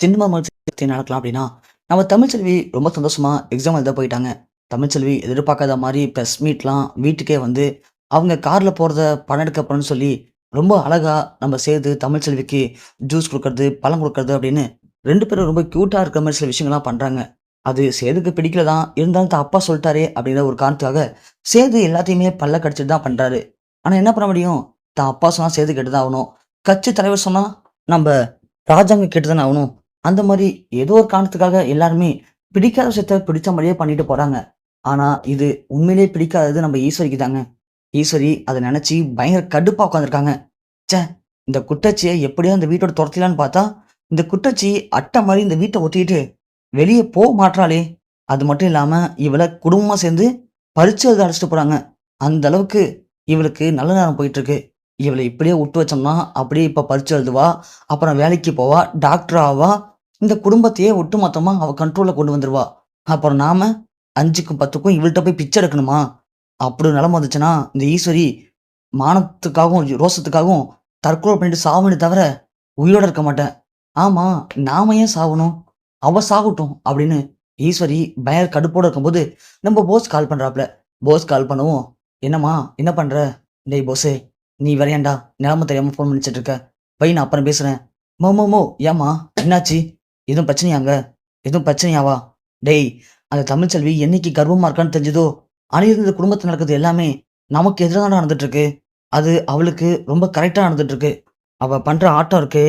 Cinema மறுத்து நடக்கலாம் அப்படின்னா, நம்ம தமிழ்ச்செல்வி ரொம்ப சந்தோஷமா எக்ஸாம் எழுத போயிட்டாங்க. தமிழ்ச்செல்வி எதிர்பார்க்காத மாரி பிரஸ் மீட்லாம் வீட்டுக்கே வந்து, அவங்க கார்ல போறத படம் எடுக்க போறேன்னு சொல்லி, ரொம்ப அழகா நம்ம சேது தமிழ்ச்செல்விக்கு ஜூஸ் குடுக்கறது, பழம் குடுக்கறது அப்படின்னு 2 பேரும் ரொம்ப கியூட்டா இருக்கிற மாரி சில விஷயங்கள்லாம் பண்றாங்க. அது சேதுக்கு பிடிக்கல தான். இருந்தாலும் தான் அப்பா சொல்ட்டாரே அப்படிங்கிற ஒரு காரணத்துக்காக, சேது எல்லாத்தையுமே பல்ல கடிச்சிட்டு தான் பண்றாரு. ஆனா என்ன பண்ண முடியும்? தான் அப்பா சொன்னா சேது கேட்டு தான் ஆவணும். கட்சி தலைவர் சொன்னா, நம்ப ராஜாங்க கேட்டு தானே ஆவணும். அந்த மாரி ஏதோ ஒரு காரணத்துக்காக எல்லாருமே பிடிக்காத விஷயத்த பிடிச்ச மாரியே பண்ணிட்டு போறாங்க. ஆனா, இது உண்மையிலேயே பிடிக்காதது நம்ம ஈஸ்வரிக்கு தாங்க. ஈஸ்வரி அத நெனச்சு பயங்கர கடுப்பா உட்காந்துருக்காங்க. ச்சே! இந்த குட்டச்சிய எப்படியோ இந்த வீட்டோட தொரத்திடலான்னு பார்த்தா, இந்த குட்டச்சி அட்ட மாரி இந்த வீட்ட ஒட்டிக்கிட்டு வெளிய மாட்றாளே! அது மட்டும் இல்லாம இவள குடும்பமா சேர்ந்து பரீட்சை எழுத அழைச்சிட்டு போறாங்க. அந்த அளவுக்கு இவளுக்கு நல்ல நேரம் போயிட்டுருக்கு. இவள இப்படியே விட்டு வச்சோம்னா, அப்படியே இப்ப பரீட்சை எழுதுவா, அப்புறம் வேலைக்கு போவா, டாக்டர் ஆவா. இந்த குடும்பத்தையே ஒட்டுமொத்தமா அவ கண்ட்ரோல்ல கொண்டு வந்துருவா. அப்புறம் நாம 5க்கும் 10க்கும் இவள்ட்ட போய் பிச்சை எடுக்கணுமா? அப்படி ஒரு நிலைமை வந்துச்சுன்னா, இந்த ஈஸ்வரி மானத்துக்காகவும், ரோசத்துக்காகவும் தற்கொலை பண்ணிட்டு சாவேனே தவிர, உயிரோட இருக்க மாட்டேன். ஆமா, நாம ஏன் சாவணும்? அவ சாகட்டும் அப்படின்னு ஈஸ்வரி பயங்கர கடுப்போட இருக்கும்போது, நம்ம போஸ் கால் பண்றாப்ல. போஸ் கால் பண்ணவும், "என்னம்மா? என்ன பண்ற?" "டேய் போஸே, நீ வேற ஏன்டா நிலைமை தெரியாம ஃபோன் பண்ணி வச்சுட்டு இருக்க? வை நான் அப்புறம் பேசுறேன்." "மோ ஏம்மா? என்னாச்சு? எதுவும் பிரச்சனையாங்க? எதுவும் பிரச்சனையாவா?" "டேய், அந்த தமிழ்ச்செல்வி என்னைக்கு கர்ப்பமா இருக்கான்னு தெரிஞ்சதோ, அன்னையிலிருந்து இந்த குடும்பத்துல நடக்குது எல்லாமே நமக்கு எதிரா தான்டா நடந்துட்டு இருக்கு. அது அவளுக்கு ரொம்ப கரெக்ட்டா நடந்துட்டு இருக்கு. அவ பண்ற ஆட்டம் இருக்கே,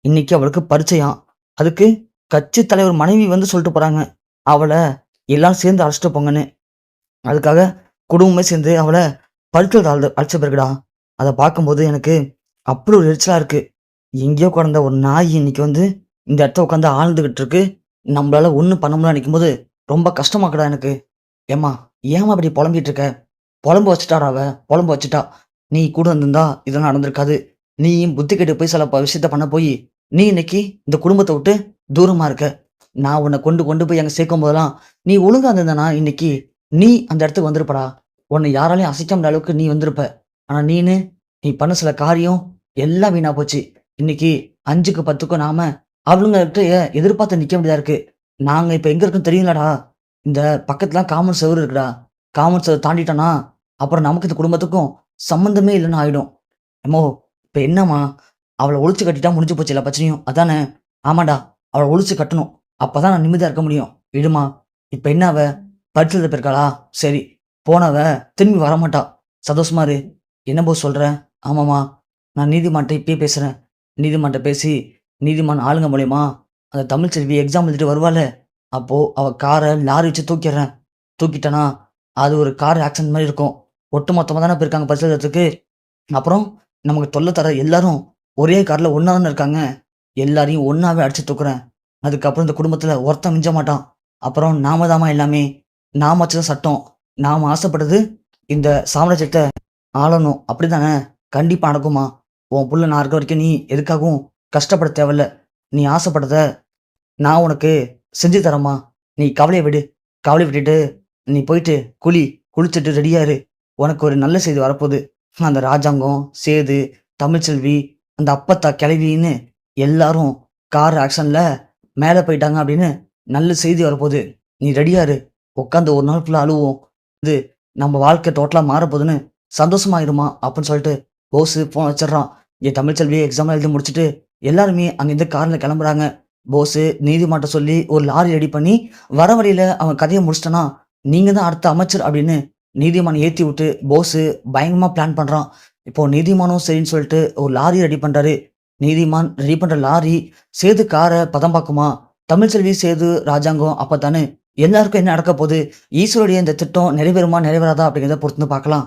இன்னைக்கு அவளுக்கு பரீட்சையாம். அதுக்கு கட்சி தலைவர் மனைவி வந்து சொல்லிட்டு போறாங்க. அவள எல்லாரும் சேர்ந்து அழைச்சிட்டு போங்கன்னு. அதுக்காக குடும்பமே சேர்ந்து அவள பரீட்சை எழுத அழைச்ச பிறகுடா, அத பார்க்கும்போது எனக்கு அப்படி ஒரு எரிச்சலா இருக்கு. எங்கேயோ கிடந்த ஒரு நாய் இன்னைக்கு வந்து இந்த இடத்துல உட்காந்து ஆழ்ந்துகிட்டு இருக்கு. நம்மளால ஒண்ணும் பண்ண முடியலன்னு நினைக்கும்போது ரொம்ப கஷ்டமா இருக்குடா எனக்கு. ஏம்மா, ஏம்மா இப்படி புலம்பிட்டு இருக்க? புலம்ப வச்சுட்டாடா அவ. புலம்ப வச்சுட்டா. நீ கூட இருந்திருந்தா இதெல்லாம் நடந்திருக்காது. நீயும் புத்தி கெட்டு போய் சில விஷயத்த பண்ண போயி, நீ இன்னைக்கு இந்த குடும்பத்த விட்டு தூரமா இருக்க. நான் உன்ன கொண்டு கொண்டு போய் அங்க சேர்க்கும்போதெல்லாம், நீ ஒழுங்கா இருந்திருந்தனா, இன்னைக்கு நீ அந்த இடத்துக்கு வந்திருப்படா. உன்ன யாராலயும் அசைக்க முடியாத அளவுக்கு நீ வந்திருப்ப. ஆனா நீ பண்ண சில காரியம் எல்லாம் வீணா போச்சு. இன்னைக்கு 5க்கு 10க்கும் நாம அவளுங்ககிட்ட எதிர்பார்த்து நிக்க வேண்டியதா இருக்கு. நாங்க இப்ப எங்க இருக்கோம்னு தெரியுங்களாடா? இந்த பக்கத்துல காமன் செவுரு இருக்குடா. காமன் செவுரு தாண்டிட்டோம்னா, அப்புறம் நமக்கு இந்த குடும்பத்துக்கும் சம்மந்தமே இல்லன்னு ஆயிடும். எம்மோ! இப்ப என்னம்மா? அவள ஒழிச்சு கட்டிட்டா முடிஞ்சு போச்சு எல்லா பிரச்சனையும். அதானே? ஆமாடா. அவள ஒழிச்சு கட்டணும். அப்பதான் நான் நிம்மதியா இருக்க முடியும். விடுமா. இப்ப என்ன அவ? பரீட்சை எழுத போயிருக்காளா? சரி. போனவ திரும்பி வரமாட்டா. சந்தோஷமா இரு. என்ன போஸ் சொல்ற? ஆமாம்மா. நான் நீதிமான்ட்ட இப்பயே பேசுறேன். நீதிமான்ட்ட பேசி, நீதிமான் ஆளுங்க மூலியமா அந்த தமிழ்ச்செல்வி எக்ஸாம் எழுதிட்டு வருவாள்ல, அப்போ அவ கார லாரி வச்சு தூக்கிர்றேன். தூக்கிட்டேன்னா, அது ஒரு கார் ஆக்சிடென்ட் மாரி இருக்கும். ஒட்டு மொத்தமா தானே போயிருக்காங்க பரிசு எழுதுறதுக்கு. அப்புறம் நமக்கு தொல்ல தர எல்லாரும் ஒரே கார்ல ஒண்ணா தானே இருக்காங்க. எல்லாரையும் ஒண்ணாவே அடிச்சு தூக்குறேன். அதுக்கப்புறம் இந்த குடும்பத்துல ஒருத்தன் மிஞ்ச மாட்டான். அப்புறம் நாம தாம்மா எல்லாமே. நாம வச்சது சட்டம். நாம ஆசைப்பட்டது இந்த சாம்ராஜ்யத்த ஆளணும். அப்படிதானே? கண்டிப்பா நடக்கும்மா. உன் புள்ள நான் இருக்க வரைக்கும் நீ எதுக்காகவும் கஷ்டப்பட தேவையில்ல. நீ ஆசைப்பட்டத நான் உனக்கு செஞ்சு தரேம்மா. நீ கவலைய விடு. கவலைய விட்டுட்டு நீ போயிட்டு குளி. குளிச்சுட்டு ரெடியா இரு. உனக்கு ஒரு நல்ல செய்தி வரப்போது. அந்த ராஜாங்கம், சேது, தமிழ்ச்செல்வி, அந்த அப்பத்தா கிழவின்னு எல்லாரும் கார் ஆக்சிடென்ட்ல மேல போயிட்டாங்க அப்படின்னு நல்ல செய்தி வரப்போது. நீ ரெடியா இரு. உட்காந்து ஒரு நாள் ஃபுல்லா அழுவோம். இது நம்ம வாழ்க்கை டோட்டலா மாறப்போதுன்னு சந்தோஷமா இருமா அப்படின்னு சொல்லிட்டு போஸு ஃபோன் வச்சிடுறான். என் தமிழ்ச்செல்வி எக்ஸாம்லாம் எழுதி முடிச்சுட்டு எல்லாருமே அங்கேருந்து கார்ல கிளம்புறாங்க. போஸு நீதிமன்றம் சொல்லி ஒரு லாரி ரெடி பண்ணி வர வழியில அவன் கதைய முடிச்சிட்டனா, நீங்க தான் அடுத்த அமைச்சர் அப்படின்னு நீதிமான் ஏத்தி விட்டு போஸு பயங்கரமா பிளான் பண்றான். இப்போ நீதிமானும் சரின்னு சொல்லிட்டு ஒரு லாரி ரெடி பண்றாரு. நீதிமான் ரெடி பண்ற லாரி சேது கார பதம் பார்க்குமா? தமிழ்ச்செல்வி, சேது, ராஜாங்கம் அப்பத்தானு எல்லாருக்கும் என்ன நடக்க போகுது? ஈஸ்வருடைய இந்த திட்டம் நிறைவேறுமா? நிறைவேறாதா? அப்படிங்கிறத பொறுத்து வந்து பார்க்கலாம்.